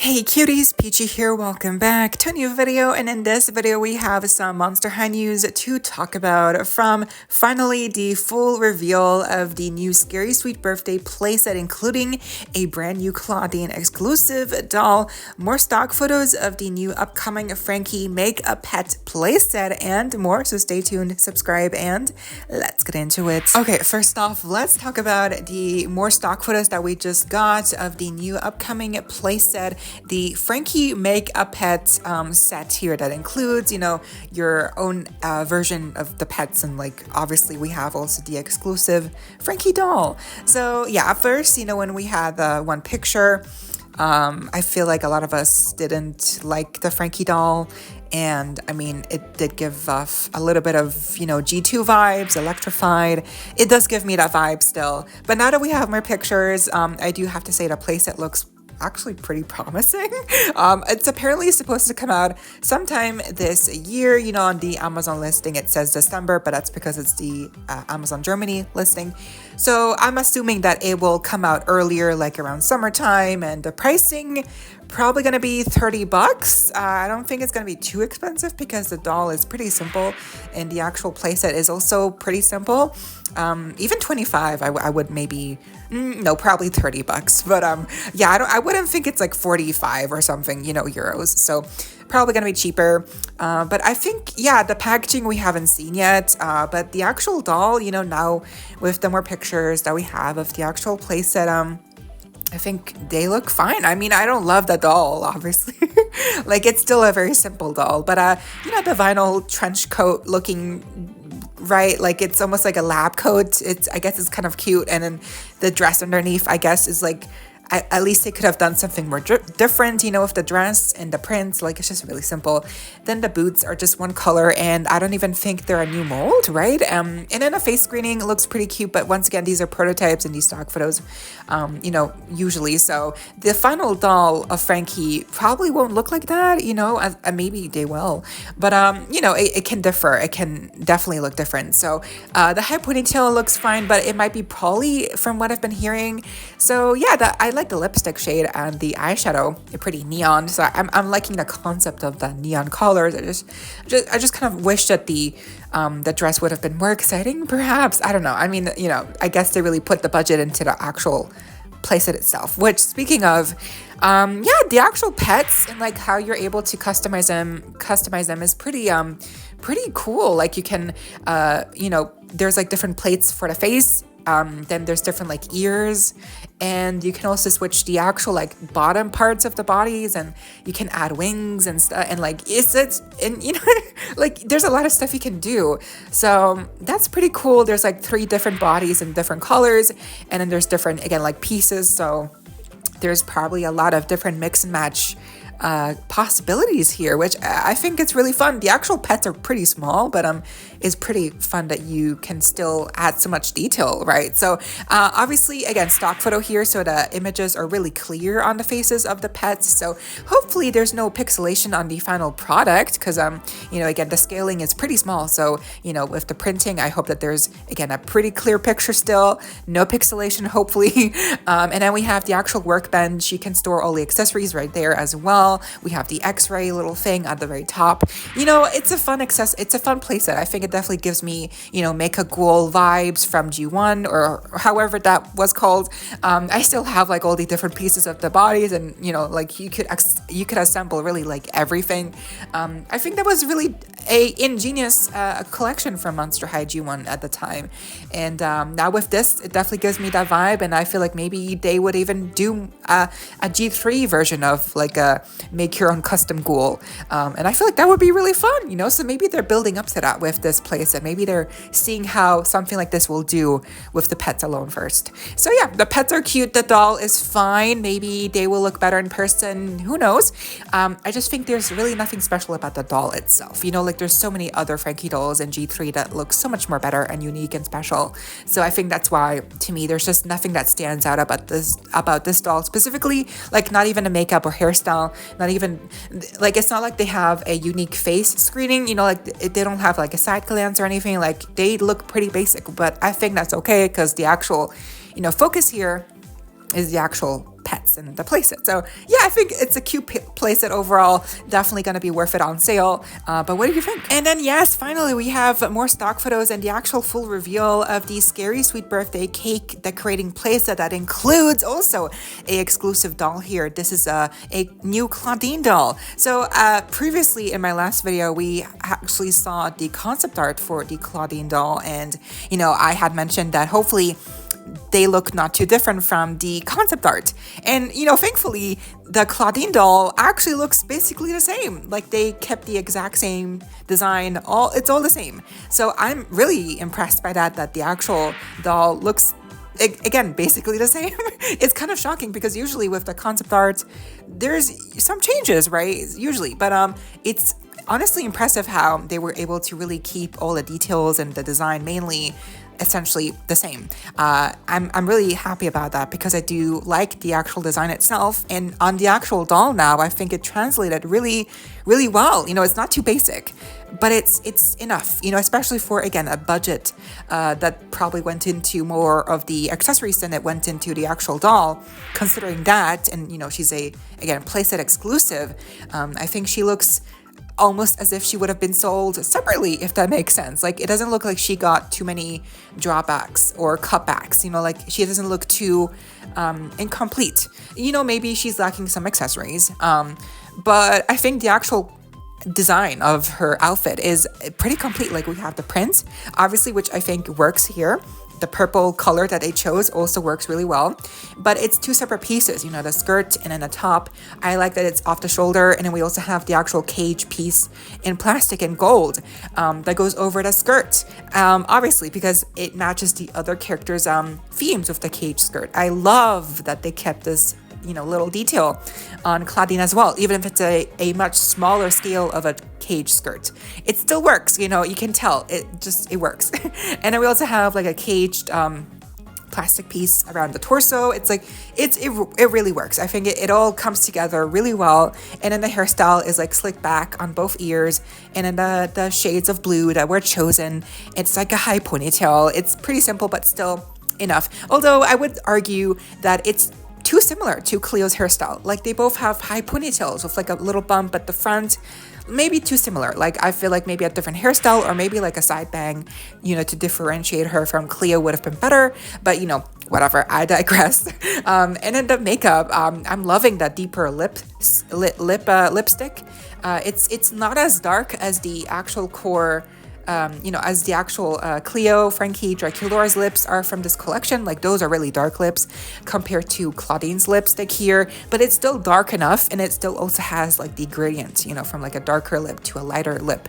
Hey cuties, PeachY here, welcome back to a new video, and in this video we have some Monster High news to talk about, from finally the full reveal of the new Scary Sweet Birthday playset, including a brand new CLAWDEEN exclusive doll, more stock photos of the new upcoming Frankie Make a Pet playset, and more, so stay tuned, subscribe, and let's get into it. Okay, first off, let's talk about the more stock photos that we just got of the new upcoming playset. The Frankie Make a Pet set here that includes, your own version of the pets, and obviously we have also the exclusive Frankie doll. So yeah, at first, when we had the one picture, I feel like a lot of us didn't like the Frankie doll. And I mean, it did give off a little bit of, G2 vibes, electrified. It does give me that vibe still. But now that we have more pictures, I do have to say the playset looks actually pretty promising. It's apparently supposed to come out sometime this year. On the Amazon listing it says December, but that's because it's the Amazon Germany listing. So I'm assuming that it will come out earlier, like around summertime, and the pricing probably gonna be $30. I don't think it's gonna be too expensive because the doll is pretty simple and the actual playset is also pretty simple. Even 25, I would maybe, no, probably $30. But yeah, I wouldn't think it's like 45 or something, euros. So probably gonna be cheaper. But I think, yeah, the packaging we haven't seen yet. But the actual doll, now with the more pictures that we have of the actual playset, I think they look fine. I mean, I don't love the doll, obviously. It's still a very simple doll. But, the vinyl trench coat looking, right? It's almost like a lab coat. I guess it's kind of cute. And then the dress underneath, I guess, is at least they could have done something more different, with the dress and the prints. It's just really simple. Then the boots are just one color, and I don't even think they're a new mold, right? And then the face screening looks pretty cute, but once again, these are prototypes and these stock photos, usually. So the final doll of Frankie probably won't look like that, maybe they will. But, it can differ. It can definitely look different. So the head ponytail looks fine, but it might be poly from what I've been hearing. So yeah, I like the lipstick shade and the eyeshadow. They're pretty neon, so I'm liking the concept of the neon colors. I just kind of wish that the dress would have been more exciting, perhaps. I don't know. I mean, I guess they really put the budget into the actual playset itself. Which, speaking of, yeah, the actual pets and how you're able to customize them is pretty cool. You can, there's different plates for the face. Then there's different there's, and you can also switch the actual bottom parts of the bodies, and you can add wings and stuff, and there's a lot of stuff you can do. So that's pretty cool. There's 3 different bodies in different colors, and then there's different, again, pieces. So there's probably a lot of different mix and match possibilities here, which I think it's really fun. The actual pets are pretty small, but it's pretty fun that you can still add so much detail, right? So obviously, again, stock photo here, so the images are really clear on the faces of the pets. So hopefully there's no pixelation on the final product, because again, the scaling is pretty small. So with the printing, I hope that there's, again, a pretty clear picture still, no pixelation, hopefully. And then we have the actual workbench. You can store all the accessories right there as well. We have the X-ray little thing at the very top. It's a fun playset. I think it definitely gives me, Make a Ghoul vibes from G1 or however that was called. I still have all the different pieces of the bodies, and you could assemble really everything. I think that was really a ingenious collection from Monster High G1 at the time. And now with this, it definitely gives me that vibe, and I feel like maybe they would even do a G3 version of a make your own custom ghoul. And I feel like that would be really fun, so maybe they're building up to that with this playset. Maybe they're seeing how something like this will do with the pets alone first. So yeah, the pets are cute. The doll is fine. Maybe they will look better in person. Who knows? I just think there's really nothing special about the doll itself. There's so many other Frankie dolls in G3 that look so much more better and unique and special. So I think that's why, to me, there's just nothing that stands out about this doll specifically. Not even a makeup or hairstyle. Not even, it's not like they have a unique face screening, they don't have a side glance or anything. They look pretty basic, but I think that's okay, because the actual, focus here is the actual pets and the playset. So yeah, I think it's a cute playset overall. Definitely gonna be worth it on sale. But what do you think? And then yes, finally we have more stock photos and the actual full reveal of the Scary Sweet Birthday cake decorating playset that includes also a exclusive doll here. This is a new CLAWDEEN doll. So previously in my last video, we actually saw the concept art for the CLAWDEEN doll, and you know, I had mentioned that hopefully they look not too different from the concept art. And, you know, thankfully, the CLAWDEEN doll actually looks basically the same. Like, they kept the exact same design. It's all the same. So I'm really impressed by that the actual doll looks, again, basically the same. It's kind of shocking because usually with the concept art, there's some changes, right? Usually. But it's honestly impressive how they were able to really keep all the details and the design mainly essentially the same. I'm really happy about that because I do like the actual design itself, and on the actual doll now, I think it translated really, really well. You know, it's not too basic, but it's enough, you know, especially for, again, a budget that probably went into more of the accessories than it went into the actual doll. Considering that, and you know, she's again, playset exclusive, I think she looks almost as if she would have been sold separately, if that makes sense. Like, it doesn't look like she got too many drawbacks or cutbacks, you know, like she doesn't look too incomplete. You know, maybe she's lacking some accessories, but I think the actual design of her outfit is pretty complete. Like, we have the print, obviously, which I think works here. The purple color that they chose also works really well, but it's two separate pieces, you know, the skirt and then the top. I like that it's off the shoulder, and then we also have the actual cage piece in plastic and gold that goes over the skirt, obviously because it matches the other characters' themes of the cage skirt. I love that they kept this, you know, little detail on CLAWDEEN as well, even if it's a much smaller scale of a cage skirt. It still works, you know, you can tell it works. And then we also have like a caged plastic piece around the torso. It's like it really works. I think it all comes together really well. And then the hairstyle is like slicked back on both ears, and then the shades of blue that were chosen, it's like a high ponytail. It's pretty simple but still enough, although I would argue that it's too similar to Cleo's hairstyle. Like, they both have high ponytails with like a little bump at the front. Maybe too similar. Like, I feel like maybe a different hairstyle or maybe like a side bang, you know, to differentiate her from Cleo would have been better. But, you know, whatever, I digress. And then the makeup, I'm loving that deeper lipstick. It's not as dark as the actual core, you know, as the actual Cleo, Frankie, Draculaura's lips are from this collection. Like, those are really dark lips compared to CLAWDEEN's lipstick here, but it's still dark enough, and it still also has like the gradient, you know, from like a darker lip to a lighter lip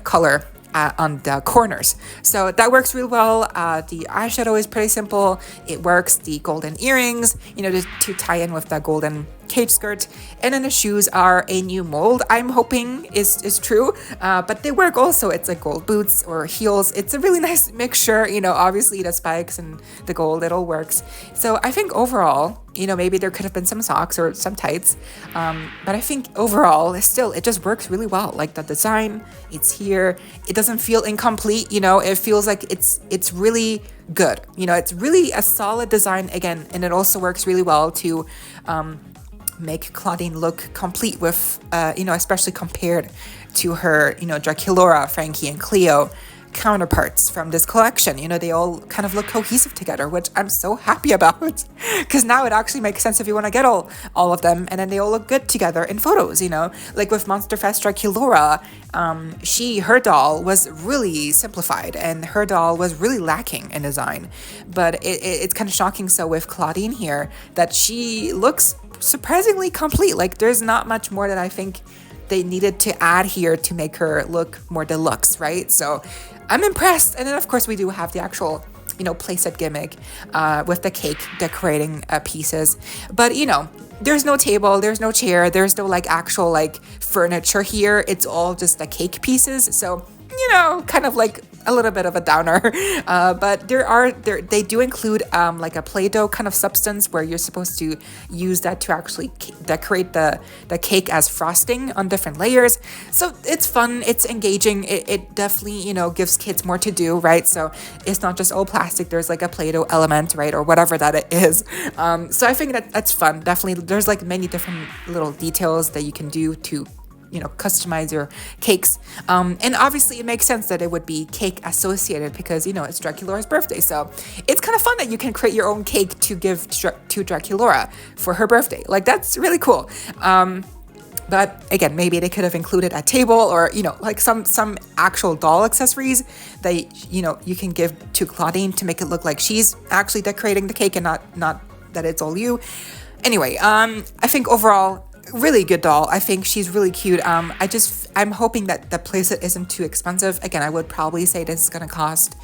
color on the corners. So that works really well. The eyeshadow is pretty simple. It works. The golden earrings, you know, to tie in with the golden cage skirt, and then the shoes are a new mold, I'm hoping is true, but they work also. It's like gold boots or heels. It's a really nice mixture, you know, obviously the spikes and the gold, it all works. So I think overall, you know, maybe there could have been some socks or some tights, but I think overall still it just works really well. Like, the design, it's here, it doesn't feel incomplete, you know, it feels like it's really good, you know, it's really a solid design again, and it also works really well to make CLAWDEEN look complete with, you know, especially compared to her, you know, Draculaura, Frankie, and Cleo counterparts from this collection. You know, they all kind of look cohesive together, which I'm so happy about, because now it actually makes sense if you want to get all of them, and then they all look good together in photos, you know, like with Monster Fest Draculaura, her doll was really simplified, and her doll was really lacking in design, but it's kind of shocking. So with CLAWDEEN here, that she looks surprisingly complete. Like, there's not much more that I think they needed to add here to make her look more deluxe, right? So I'm impressed. And then of course we do have the actual, you know, playset gimmick with the cake decorating pieces, but you know, there's no table, there's no chair, there's no like actual like furniture here. It's all just the cake pieces. So, you know, kind of like a little bit of a downer. But they do include like a Play-Doh kind of substance where you're supposed to use that to actually decorate the cake as frosting on different layers. So it's fun, it's engaging, it definitely, you know, gives kids more to do, right? So it's not just all plastic, there's like a Play-Doh element, right? Or whatever that it is. So I think that's fun. Definitely, there's like many different little details that you can do to, you know, customize your cakes. And obviously it makes sense that it would be cake associated because, you know, it's Draculaura's birthday. So it's kind of fun that you can create your own cake to give to Draculaura for her birthday. Like, that's really cool. But again, maybe they could have included a table or, you know, like some actual doll accessories that, you know, you can give to Claudine to make it look like she's actually decorating the cake and not that it's all you. Anyway, I think overall, really good doll. I think she's really cute. I'm hoping that the playset isn't too expensive. Again, I would probably say this is gonna cost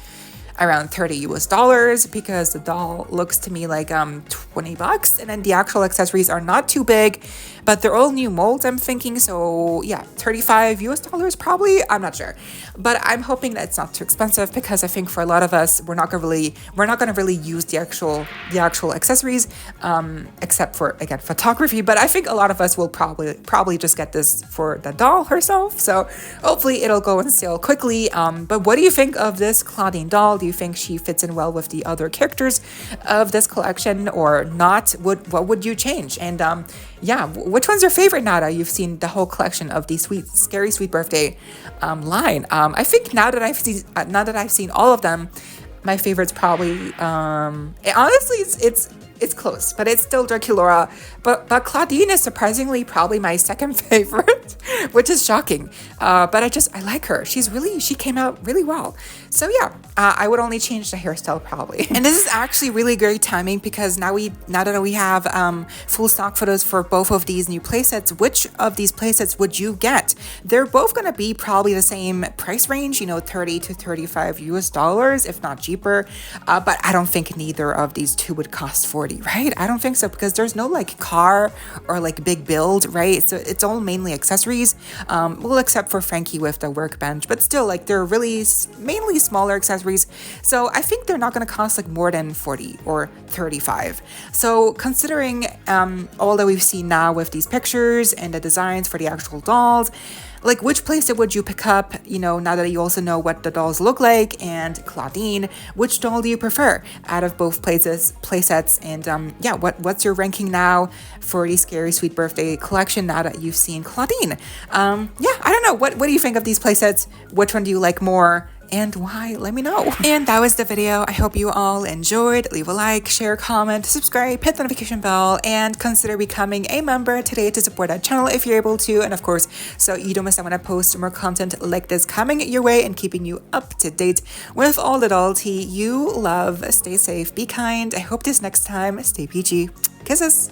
around $30 because the doll looks to me like $20, and then the actual accessories are not too big, but they're all new molds, I'm thinking. So yeah, $35 probably, I'm not sure, but I'm hoping that it's not too expensive because I think for a lot of us, we're not gonna really use the actual accessories, except for, again, photography. But I think a lot of us will probably just get this for the doll herself. So hopefully it'll go on sale quickly. But what do you think of this Claudine doll? Do you think she fits in well with the other characters of this collection or not? What would you change? And yeah, which one's your favorite now that you've seen the whole collection of the Scary Sweet Birthday line? I think now that I've seen all of them, my favorite's probably honestly it's close, but it's still Draculaura. But Claudine is surprisingly probably my second favorite, which is shocking. But I like her. She came out really well. So yeah, I would only change the hairstyle probably. And this is actually really great timing because now that we have full stock photos for both of these new playsets, which of these playsets would you get? They're both gonna be probably the same price range, you know, $30 to $35, if not cheaper. But I don't think neither of these two would cost $40, right? I don't think so because there's no like car or like big build, right? So it's all mainly accessories, well, except for Frankie with the workbench, but still, like, they're really mainly smaller accessories. So I think they're not going to cost like more than $40 or $35. So considering all that we've seen now with these pictures and the designs for the actual dolls, like, which playset would you pick up, you know, now that you also know what the dolls look like? And Claudine, which doll do you prefer out of both playsets? And yeah, what's your ranking now for the Scary Sweet Birthday collection now that you've seen Claudine? Yeah, I don't know. What do you think of these playsets? Which one do you like more? And why? Let me know. And that was the video. I hope you all enjoyed. Leave a like, share, comment, subscribe, hit the notification bell, and consider becoming a member today to support that channel if you're able to. And of course, so you don't miss out when I post more content like this coming your way and keeping you up to date with all the doll tea you love. Stay safe, be kind. I hope this next time, stay peachy. Kisses.